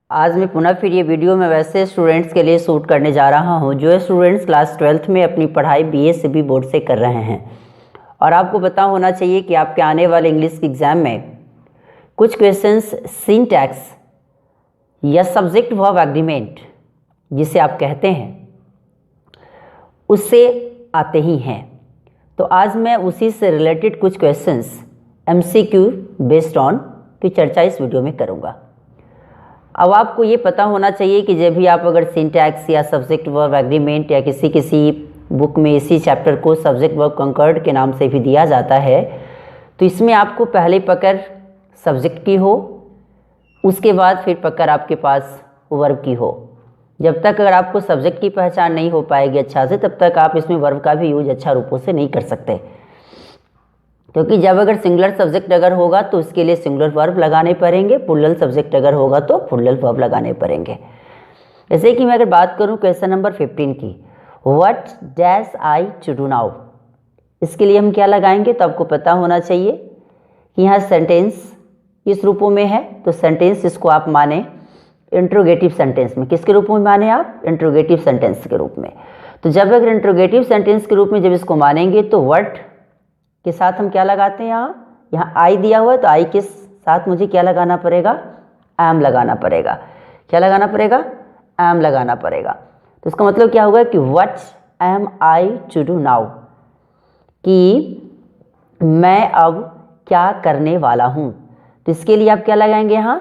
आज मैं पुनः फिर ये वीडियो में वैसे स्टूडेंट्स के लिए शूट करने जा रहा हूँ जो स्टूडेंट्स क्लास 12th में अपनी पढ़ाई बीए सीबी बोर्ड से कर रहे हैं। और आपको पता होना चाहिए कि आपके आने वाले इंग्लिश के एग्ज़ाम में कुछ क्वेश्चंस सिंटैक्स या सब्जेक्ट वर्ब एग्रीमेंट जिसे आप कहते हैं उससे आते ही हैं। तो आज मैं उसी से रिलेटेड कुछ क्वेश्चंस एमसीक्यू बेस्ड ऑन की चर्चा इस वीडियो में करूँगा। अब आपको ये पता होना चाहिए कि जब भी आप अगर सिंटैक्स या सब्जेक्ट वर्ब एग्रीमेंट या किसी बुक में इसी चैप्टर को सब्जेक्ट वर्ब कंकर्ड के नाम से भी दिया जाता है तो इसमें आपको पहले पकड़ सब्जेक्ट की हो, उसके बाद फिर पकड़ आपके पास वर्ब की हो। जब तक अगर आपको सब्जेक्ट की पहचान नहीं हो पाएगी अच्छा से तब तक आप इसमें वर्ब का भी यूज अच्छा रूपों से नहीं कर सकते, क्योंकि जब अगर सिंगुलर सब्जेक्ट अगर होगा तो उसके लिए सिंगुलर वर्ब लगाने पड़ेंगे, प्लूरल सब्जेक्ट अगर होगा तो प्लूरल वर्ब लगाने पड़ेंगे। जैसे कि मैं अगर बात करूं क्वेश्चन नंबर 15 की, what dash I to do now, इसके लिए हम क्या लगाएंगे तो आपको पता होना चाहिए कि यहाँ सेंटेंस किस रूपों में है। तो सेंटेंस इसको आप माने इंट्रोगेटिव सेंटेंस में। किसके रूप में माने आप? इंट्रोगेटिव सेंटेंस के रूप में। तो जब अगर इंट्रोगेटिव सेंटेंस के रूप में जब इसको मानेंगे तो व्हाट के साथ हम क्या लगाते हैं? यहाँ आई दिया हुआ है तो आई के साथ मुझे क्या लगाना पड़ेगा? एम लगाना पड़ेगा। क्या लगाना पड़ेगा? एम लगाना पड़ेगा। तो इसका मतलब क्या होगा कि what am I to do now, कि मैं अब क्या करने वाला हूँ। तो इसके लिए आप क्या लगाएंगे? यहाँ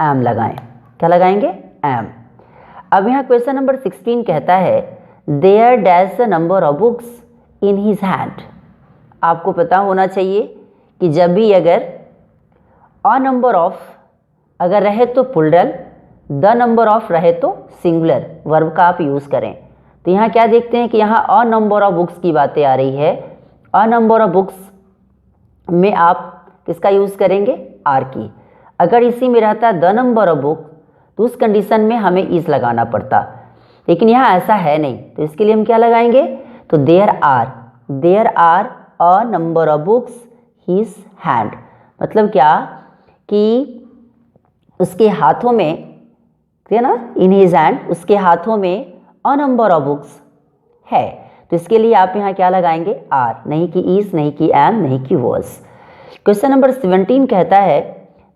एम लगाएं। क्या लगाएंगे? एम। अब यहाँ क्वेश्चन नंबर 16 कहता है there dash the number of books in his hand. आपको पता होना चाहिए कि जब भी अगर अ नंबर ऑफ अगर रहे तो प्लूरल, द नंबर ऑफ रहे तो सिंगुलर वर्ब का आप यूज़ करें। तो यहाँ क्या देखते हैं कि यहाँ अ नंबर ऑफ बुक्स की बातें आ रही है। अ नंबर ऑफ बुक्स में आप किसका यूज़ करेंगे? आर की। अगर इसी में रहता द नंबर ऑफ बुक तो उस कंडीशन में हमें इज लगाना पड़ता, लेकिन यहाँ ऐसा है नहीं। तो इसके लिए हम क्या लगाएंगे? तो there are a number of books his hand. मतलब क्या कि उसके हाथों में, है ना, इन हिज हैंड, उसके हाथों में अ नंबर ऑफ बुक्स है। तो इसके लिए आप यहाँ क्या लगाएंगे? आर, नहीं कि इज, नहीं कि एम, नहीं कि वॉज। क्वेश्चन नंबर 17 कहता है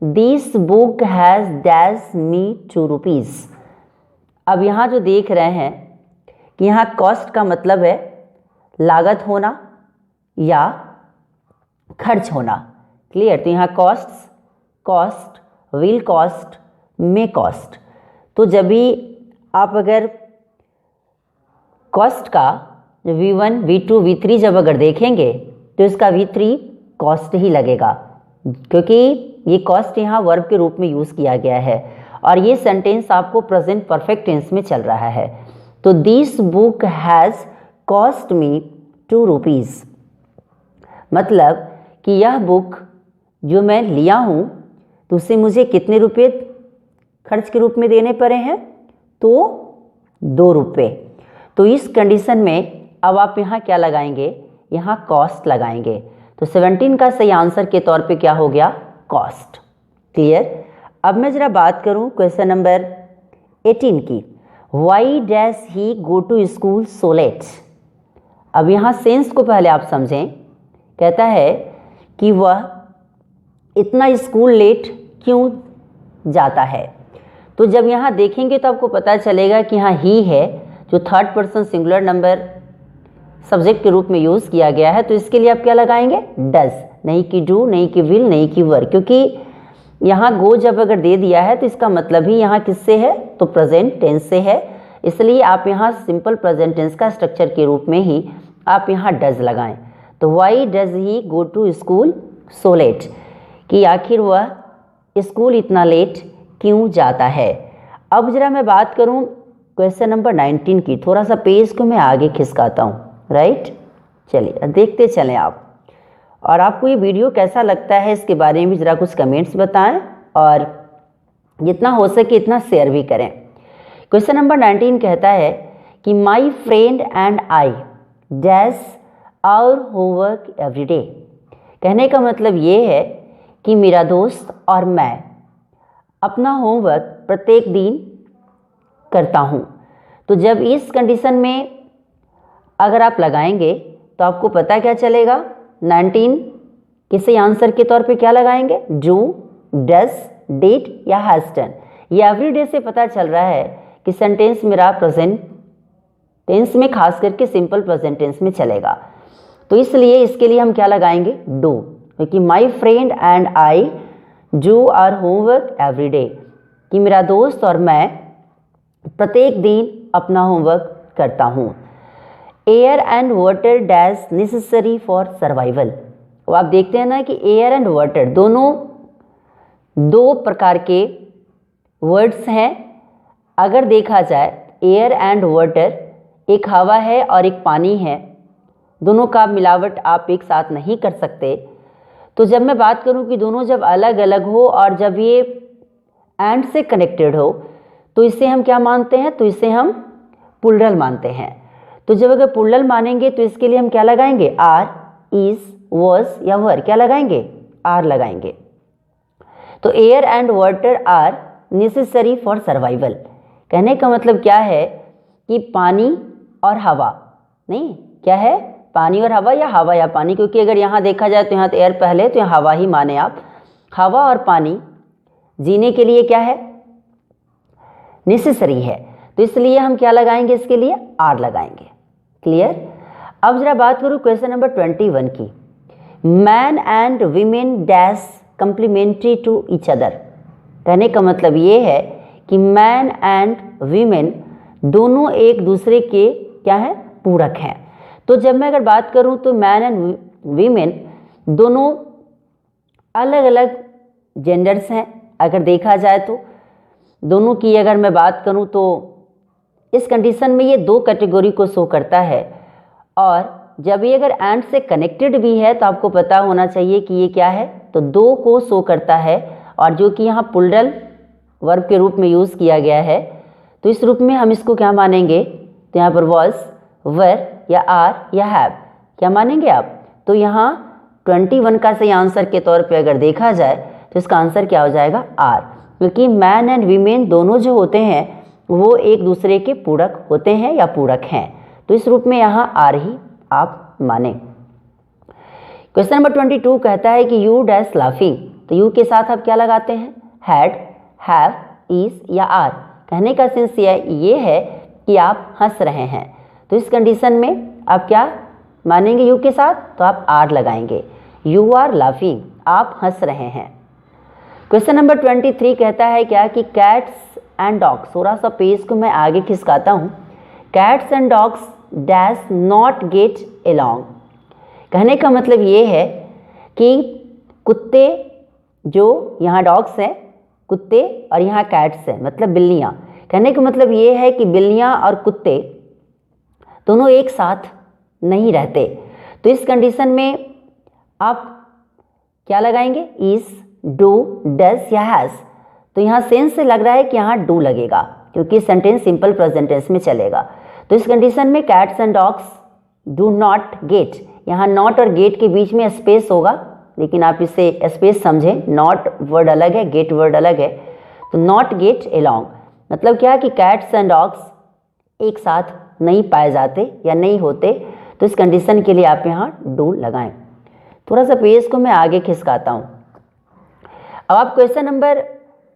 this book has dash me 2 rupees. अब यहाँ जो देख रहे हैं कि यहाँ कॉस्ट का मतलब है लागत होना या खर्च होना। क्लियर? तो यहाँ cost, will cost, may cost. तो जब भी आप अगर कॉस्ट का V1, V2, V3 जब अगर देखेंगे तो इसका V3 कॉस्ट ही लगेगा, क्योंकि ये कॉस्ट यहाँ वर्ब के रूप में यूज़ किया गया है और ये सेंटेंस आपको प्रेजेंट परफेक्ट टेंस में चल रहा है। तो this book has cost me 2 rupees, मतलब कि यह बुक जो मैं लिया हूँ तो उससे मुझे कितने रुपए खर्च के रूप में देने पड़े हैं? तो 2 रुपये। तो इस कंडीशन में अब आप यहाँ क्या लगाएंगे? यहाँ कॉस्ट लगाएंगे। तो 17 का सही आंसर के तौर पे क्या हो गया? कॉस्ट। क्लियर? अब मैं ज़रा बात करूँ क्वेश्चन नंबर 18 की, why dash he go to school so late. अब यहाँ सेंस को पहले आप समझें। कहता है कि वह इतना स्कूल लेट क्यों जाता है। तो जब यहाँ देखेंगे तो आपको पता चलेगा कि यहाँ ही है जो third person singular number subject के रूप में यूज़ किया गया है। तो इसके लिए आप क्या लगाएंगे? डज, नहीं कि डू, नहीं कि विल, नहीं कि वर, क्योंकि यहाँ गो जब अगर दे दिया है तो इसका मतलब ही यहाँ किससे है? तो प्रेजेंट टेंस से है। इसलिए आप यहाँ सिंपल प्रेजेंट टेंस का स्ट्रक्चर के रूप में ही आप यहाँ डज लगाएं। तो why does he go to school so late, कि आखिर वह स्कूल इतना लेट क्यों जाता है। अब जरा मैं बात करूँ क्वेश्चन नंबर 19 की, थोड़ा सा पेज को मैं आगे खिसकाता हूँ। राइट, चलिए देखते चलें आप। और आपको ये वीडियो कैसा लगता है इसके बारे में भी ज़रा कुछ कमेंट्स बताएं और जितना हो सके इतना शेयर भी करें। क्वेश्चन नंबर 19 कहता है कि my friend and I dash our homework every day. कहने का मतलब ये है कि मेरा दोस्त और मैं अपना होमवर्क प्रत्येक दिन करता हूँ। तो जब इस कंडीशन में अगर आप लगाएंगे तो आपको पता क्या चलेगा, 19 किसी आंसर के तौर पे क्या लगाएंगे, डू, डस, डिड या हैज डन। ये एवरीडे से पता चल रहा है कि सेंटेंस मेरा प्रेजेंट टेंस में, खास करके सिंपल प्रेजेंट टेंस में चलेगा। तो इसलिए इसके लिए हम क्या लगाएंगे, डू, क्योंकि my friend and I do our homework every day, कि मेरा दोस्त और मैं प्रत्येक दिन अपना होमवर्क करता हूँ। Air and water dash necessary for survival. तो आप देखते हैं ना कि एयर एंड वाटर दोनों दो प्रकार के वर्ड्स हैं। अगर देखा जाए एयर एंड वाटर, एक हवा है और एक पानी है, दोनों का मिलावट आप एक साथ नहीं कर सकते। तो जब मैं बात करूं कि दोनों जब अलग अलग हो और जब ये एंड से कनेक्टेड हो तो इसे हम क्या मानते हैं, तो इसे हम प्लूरल मानते हैं। तो जब अगर प्लूरल मानेंगे तो इसके लिए हम क्या लगाएंगे, आर, इज, वॉज या वर, क्या लगाएंगे, आर लगाएंगे। तो air and water are necessary for survival. कहने का मतलब क्या है कि पानी और हवा, नहीं क्या है, पानी और हवा या हवा या पानी, क्योंकि अगर यहाँ देखा जाए तो यहाँ तो एयर पहले, तो यहाँ हवा ही माने आप। हवा और पानी जीने के लिए क्या है, नेसेसरी है। तो इसलिए हम क्या लगाएंगे, इसके लिए आर लगाएंगे। क्लियर। अब जरा बात करूँ क्वेश्चन नंबर 21 की। Man and women dash complementary to each other. कहने का मतलब ये है कि मैन एंड वीमेन दोनों एक दूसरे के क्या है, पूरक हैं। तो जब मैं अगर बात करूं तो मैन एंड वीमेन दोनों अलग अलग जेंडर्स हैं। अगर देखा जाए तो दोनों की अगर मैं बात करूं तो इस कंडीशन में ये दो कैटेगरी को शो करता है। और जब ये अगर एंड से कनेक्टेड भी है तो आपको पता होना चाहिए कि ये क्या है, तो दो को शो करता है, और जो कि यहाँ प्लूरल वर्ब के रूप में यूज़ किया गया है। तो इस रूप में हम इसको क्या मानेंगे, तो यहाँ पर वॉज, वर या आर या हैव, क्या मानेंगे आप। तो यहाँ 21 का सही आंसर के तौर पे अगर देखा जाए तो इसका आंसर क्या हो जाएगा, आर, क्योंकि मैन एंड वीमेन दोनों जो होते हैं वो एक दूसरे के पूरक होते हैं या पूरक हैं। तो इस रूप में यहाँ आर ही आप माने। क्वेश्चन नंबर 22 कहता है कि यू डैश लाफिंग। तो यू के साथ आप क्या लगाते हैं, हैड, हैव, इज या आर। कहने का सेंस ये है कि आप हंस रहे हैं। तो इस कंडीशन में आप क्या मानेंगे यू के साथ, तो आप आर लगाएंगे। यू आर लाफिंग, आप हंस रहे हैं। क्वेश्चन नंबर 23 कहता है क्या कि कैट्स एंड डॉग्स, थोड़ा सा पेज को मैं आगे खिसकाता हूँ। Cats and dogs dash not get along. कहने का मतलब ये है कि कुत्ते, जो यहाँ डॉग्स हैं कुत्ते और यहाँ कैट्स हैं मतलब बिल्लियाँ। कहने का मतलब ये है कि बिल्लियाँ और कुत्ते दोनों एक साथ नहीं रहते। तो इस कंडीशन में आप क्या लगाएंगे, इज, डू, डस या हैज़। तो यहाँ सेंस से लग रहा है कि यहाँ डू लगेगा, क्योंकि सेंटेंस सिंपल प्रेजेंट टेंस में चलेगा। तो इस कंडीशन में cats and dogs do not gate, यहाँ नॉट और गेट के बीच में स्पेस होगा, लेकिन आप इसे स्पेस समझें, नॉट वर्ड अलग है, गेट वर्ड अलग है। तो नॉट गेट अलोंग मतलब क्या है कि कैट्स एंड डॉग्स एक साथ नहीं पाए जाते या नहीं होते। तो इस कंडीशन के लिए आप यहाँ डू लगाएं। थोड़ा सा पेज को मैं आगे खिसकाता हूँ। अब आप क्वेश्चन नंबर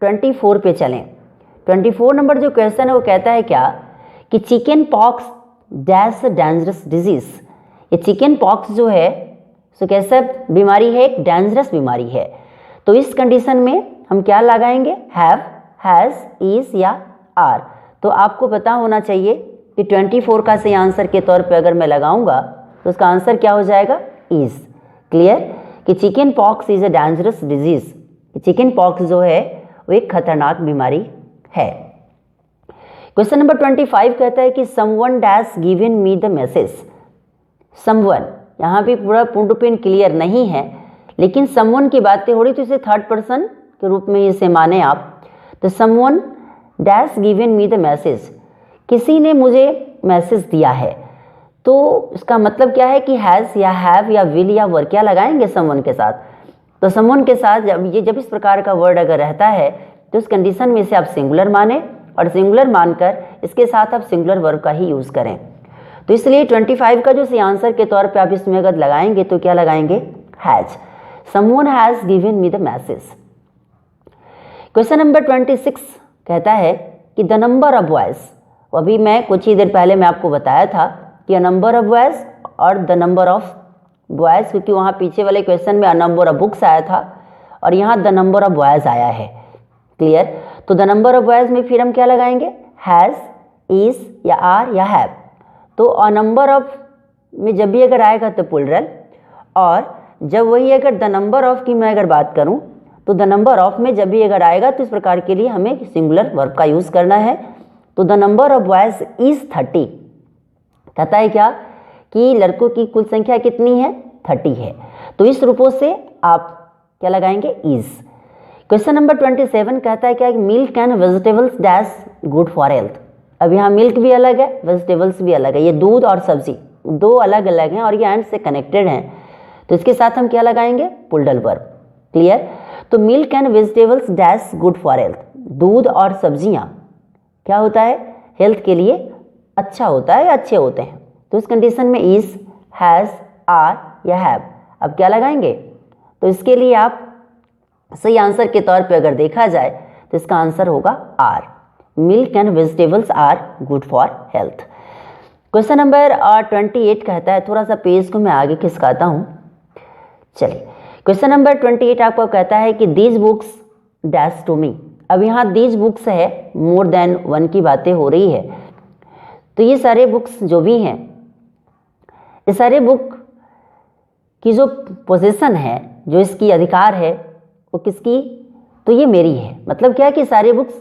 24 पे चलें। 24 नंबर जो क्वेश्चन है वो कहता है क्या कि chicken pox dash dangerous disease. ये चिकन पॉक्स जो है सो कैसा बीमारी है, एक डेंजरस बीमारी है। तो इस कंडीशन में हम क्या लगाएंगे, हैव, हैज़, इज या आर। तो आपको पता होना चाहिए कि 24 का सही आंसर के तौर पे अगर मैं लगाऊंगा तो उसका आंसर क्या हो जाएगा, इज। क्लियर कि chicken pox is a dangerous disease. Chicken pox जो है वो एक खतरनाक बीमारी है। क्वेश्चन नंबर 25 कहता है कि someone dash given me the message. Someone यहाँ भी पूरा पूर्ण पेन क्लियर नहीं है, लेकिन समवन की बातें हो रही तो इसे थर्ड पर्सन के रूप में इसे माने आप। तो someone dash given me the message, किसी ने मुझे मैसेज दिया है। तो इसका मतलब क्या है कि हैज़ या हैव या विल या वर क्या लगाएंगे समवन के साथ। तो समवन के साथ जब इस प्रकार का वर्ड अगर रहता है तो उस कंडीशन में इसे आप सिंगुलर माने और सिंगुलर मानकर इसके साथ आप सिंगुलर वर्ब का ही यूज़ करें। तो इसलिए 25 का जो सी आंसर के तौर पे आप इसमें अगर लगाएंगे तो क्या लगाएंगे, has. Someone has given me the message. Question number 26 कहता है कि द नंबर ऑफ बॉयज, अभी मैं कुछ ही देर पहले मैं आपको बताया था कि अ नंबर ऑफ बॉयज और द नंबर ऑफ बॉयज, क्योंकि वहाँ पीछे वाले क्वेश्चन में अ नंबर ऑफ बुक्स आया था और यहाँ द नंबर ऑफ बॉयज आया है। क्लियर। तो द नंबर ऑफ बॉयज में फिर हम क्या लगाएंगे, हैज़, इज या आर या हैव। तो अ नंबर ऑफ में जब भी अगर आएगा तो प्लुरल, और जब वही अगर द नंबर ऑफ की मैं अगर बात करूं तो द नंबर ऑफ में जब भी अगर आएगा तो इस प्रकार के लिए हमें सिंगुलर वर्ब का यूज़ करना है। तो the number of boys is 30, कहता है क्या कि लड़कों की कुल संख्या कितनी है, 30 है। तो इस रूपों से आप क्या लगाएंगे, इज। क्वेश्चन नंबर 27 कहता है क्या, milk and vegetables dash good for health. अब यहाँ मिल्क भी अलग है, वेजिटेबल्स भी अलग है, ये दूध और सब्जी दो अलग अलग हैं और ये एंड से कनेक्टेड हैं। तो इसके साथ हम क्या लगाएंगे, प्लुरल वर्ब। क्लियर। तो milk and vegetables dash good for health, दूध और सब्जियां क्या होता है, हेल्थ के लिए अच्छा होता है, अच्छे होते हैं। तो इस कंडीशन में इज, हैज, आर या हैव, अब क्या लगाएंगे। तो इसके लिए आप सही आंसर के तौर पे अगर देखा जाए तो इसका आंसर होगा are, milk and vegetables are good for health. Question number 28 कहता है, थोड़ा सा पेज को मैं आगे खिसकाता हूँ। चलिए, क्वेश्चन नंबर 28 आपको कहता है कि these books dash to me. अब यहाँ दीज बुक्स है, मोर देन वन की बातें हो रही है। तो ये सारे बुक्स जो भी हैं, ये सारे बुक की जो पोजीशन है, जो इसकी अधिकार है, वो किसकी, तो ये मेरी है। मतलब क्या है कि सारे बुक्स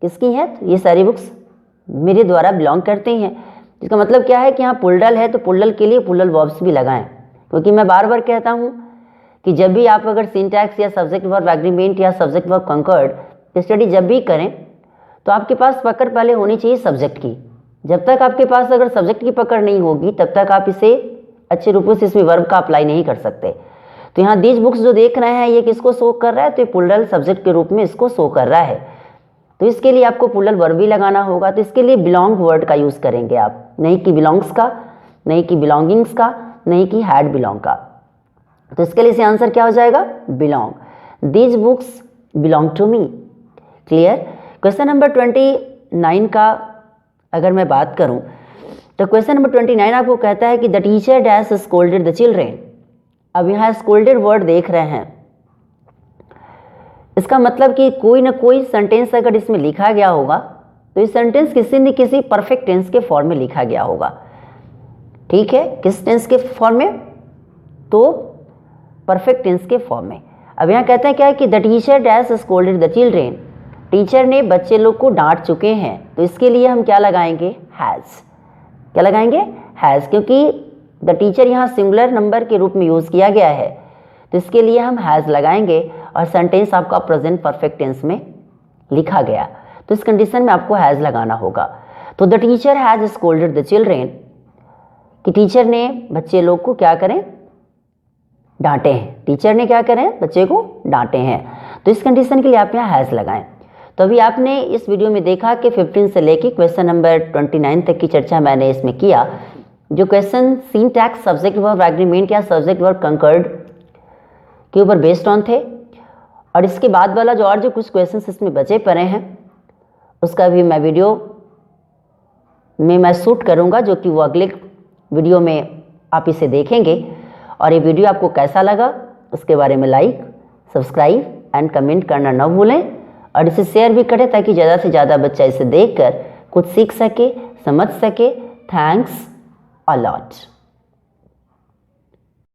किसकी हैं, तो ये सारी बुक्स मेरे द्वारा बिलोंग करते हैं। इसका मतलब क्या है कि यहाँ प्लुरल है तो प्लुरल के लिए प्लुरल वर्ब्स भी लगाएं, क्योंकि मैं बार बार कहता हूँ कि जब भी आप अगर सिंटैक्स या सब्जेक्ट वर्ब एग्रीमेंट या सब्जेक्ट वर्ब कंकर्ड स्टडी जब भी करें तो आपके पास पकड़ पहले होनी चाहिए सब्जेक्ट की। जब तक आपके पास अगर सब्जेक्ट की पकड़ नहीं होगी तब तक आप इसे अच्छे रूपों से इसमें वर्ब का अप्लाई नहीं कर सकते। तो यहाँ दीज बुक्स जो देख रहे हैं ये किसको शो कर रहा है, तो ये प्लुरल सब्जेक्ट के रूप में इसको शो कर रहा है। तो इसके लिए आपको प्लुरल वर्ब भी लगाना होगा। तो इसके लिए बिलोंग वर्ड का यूज़ करेंगे आप, नहीं कि बिलोंग्स का, नहीं कि बिलोंगिंग्स का, नहीं कि हैड बिलोंग का। तो इसके लिए से आंसर क्या हो जाएगा, belong. These books belong to me. Clear. Question number 29 का अगर मैं बात करूं तो क्वेश्चन नंबर 29 आपको कहता है कि the teacher dash scolded the children. अब यहाँ स्कोल्डेड वर्ड देख रहे हैं, इसका मतलब कि कोई ना कोई सेंटेंस अगर इसमें लिखा गया होगा तो इस सेंटेंस किसी न किसी परफेक्ट टेंस के फॉर्म में लिखा गया होगा। ठीक है, किस टेंस के फॉर्म में, तो परफेक्ट टेंस के फॉर्म में। अब यहाँ कहते हैं क्या है कि the teacher dash scolded the children, teacher ने बच्चे लोग को डांट चुके हैं। तो इसके लिए हम क्या लगाएंगे, हैज़। क्या लगाएंगे, हैज़, क्योंकि द टीचर यहाँ सिंगुलर नंबर के रूप में यूज़ किया गया है। तो इसके लिए हम हैज़ लगाएंगे और सेंटेंस आपका प्रेजेंट परफेक्ट टेंस में लिखा गया, तो इस कंडीशन में आपको हैज़ लगाना होगा। तो the teacher has scolded the children, कि टीचर ने बच्चे लोग को क्या करें, डांटे हैं। टीचर ने क्या करें, बच्चे को डांटे हैं। तो इस कंडीशन के लिए आप यहाँ हैज़ लगाएं। तो अभी आपने इस वीडियो में देखा कि 15 से लेके क्वेश्चन नंबर 29 तक की चर्चा मैंने इसमें किया। जो question syntax, subject verb agreement या सब्जेक्ट वर्ब कंकर्ड के ऊपर बेस्ड ऑन थे, और इसके बाद वाला जो और जो कुछ क्वेश्चंस इसमें बचे पड़े हैं उसका भी मैं वीडियो में मैं शूट करूंगा, जो कि वो अगले वीडियो में आप इसे देखेंगे। और ये वीडियो आपको कैसा लगा उसके बारे में लाइक, सब्सक्राइब एंड कमेंट करना न भूलें, और इसे शेयर भी करें ताकि ज़्यादा से ज़्यादा बच्चा इसे देखकर कुछ सीख सके, समझ सके। Thanks a lot.